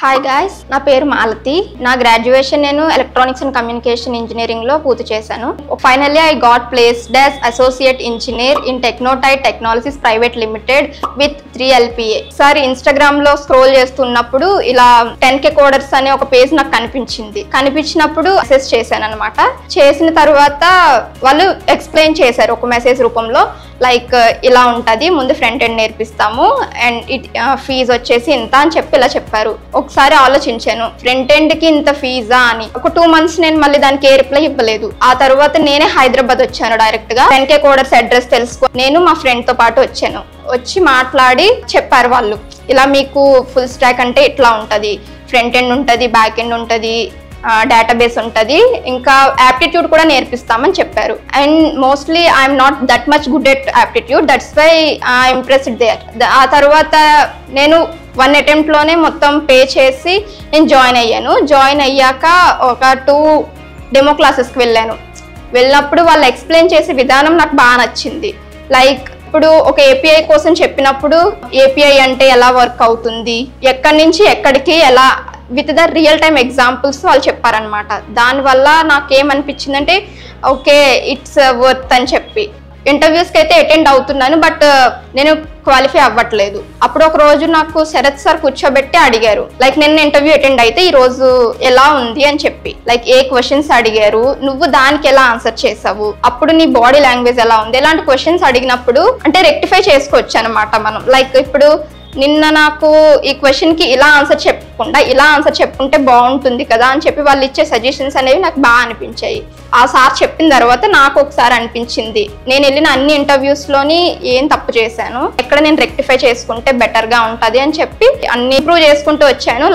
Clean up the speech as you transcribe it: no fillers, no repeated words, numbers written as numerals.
Hi guys, నా పేరు మాలతి. నా గ్రాడ్యుయేషన్ నేను ఎలక్ట్రానిక్స్ అండ్ కమ్యూనికేషన్ ఇంజనీరింగ్ లో పూర్తి చేశాను. Finally I got placed as associate engineer in Technotite technologies private limited with 3 LPA. Sir Instagram లో స్క్రోల్ చేస్తున్నప్పుడు ఇలా 10K కోడర్స్ అనే ఒక పేజ్ నాకు కనిపించినప్పుడు అసెస్ చేశాను అనమాట. చేసిన తర్వాత వాళ్ళు ఎక్స్ప్లెయిన్ చేశారు ఒక మెసేజ్ రూపంలో, లైక్ ఇలా ఉంటుంది, ముందు ఫ్రంట్ ఎండ్ నేర్పిస్తాము అండ్ ఫీజు వచ్చేసి ఇంత అని చెప్పి ఇలా చెప్పారు. ఒకసారి ఆలోచించాను, ఫ్రంట్ ఎండ్ కి ఇంత ఫీజా అని. ఒక 2 months నేను మళ్ళీ దానికి ఏ రిప్లై ఇవ్వలేదు. ఆ తర్వాత నేనే హైదరాబాద్ వచ్చాను డైరెక్ట్ గా. 10K కోడర్స్ అడ్రస్ తెలుసుకో నేను మా ఫ్రెండ్ తో పాటు వచ్చి మాట్లాడి చెప్పారు వాళ్ళు, ఇలా మీకు ఫుల్ స్టాక్ అంటే ఇట్లా ఉంటది, ఫ్రంట్ ఎండ్ ఉంటది, బ్యాక్ ఎండ్ ఉంటది, డేటాబేస్ ఉంటుంది, ఇంకా యాప్టిట్యూడ్ కూడా నేర్పిస్తామని చెప్పారు. And mostly I'm not that much good at aptitude, that's why I impressed there. ఆ తర్వాత నేను 1 attempt లోనే మొత్తం పే చేసి నేను జాయిన్ అయ్యాక ఒక 2 డెమో క్లాసెస్కి వెళ్ళినప్పుడు వాళ్ళు ఎక్స్ప్లెయిన్ చేసే విధానం నాకు బాగా నచ్చింది. లైక్ ఇప్పుడు ఒక ఏపీఐ కోసం చెప్పినప్పుడు ఏపీఐ అంటే ఎలా వర్క్ అవుతుంది, ఎక్కడి నుంచి ఎక్కడికి ఎలా, with the real time examples వాళ్ళు చెప్పారనమాట. దానివల్ల నాకేమనిపించిందంటే ఓకే ఇట్స్ వర్త్ అని చెప్పి ఇంటర్వ్యూస్కి అయితే అటెండ్ అవుతున్నాను, బట్ నేను క్వాలిఫై అవ్వట్లేదు. అప్పుడు ఒక రోజు నాకు శరత్ సార్ కూర్చోబెట్టి అడిగారు, లైక్ నిన్న ఇంటర్వ్యూ అటెండ్ అయితే ఈ రోజు ఎలా ఉంది అని చెప్పి, లైక్ ఏ క్వశ్చన్స్ అడిగారు, నువ్వు దానికి ఎలా ఆన్సర్ చేసావు, అప్పుడు నీ బాడీ లాంగ్వేజ్ ఎలా ఉంది, ఇలాంటి క్వశ్చన్స్ అడిగినప్పుడు అంటే రెక్టిఫై చేసుకోవచ్చు అనమాట మనం. లైక్ ఇప్పుడు నిన్న నాకు ఈ క్వశ్చన్ కి ఇలా ఆన్సర్ చెప్పకుండా ఇలా ఆన్సర్ చెప్పుకుంటే బాగుంటుంది కదా అని చెప్పి వాళ్ళు ఇచ్చే సజెషన్స్ అనేవి నాకు బాగా అనిపించాయి. ఆ సార్ చెప్పిన తర్వాత నాకు ఒకసారి అనిపించింది, నేను వెళ్ళిన అన్ని ఇంటర్వ్యూస్ లోని ఏం తప్పు చేశాను, ఎక్కడ నేను రెక్టిఫై చేసుకుంటే బెటర్ గా ఉంటది అని చెప్పి అన్ని ఇంప్రూవ్ చేసుకుంటూ వచ్చాను.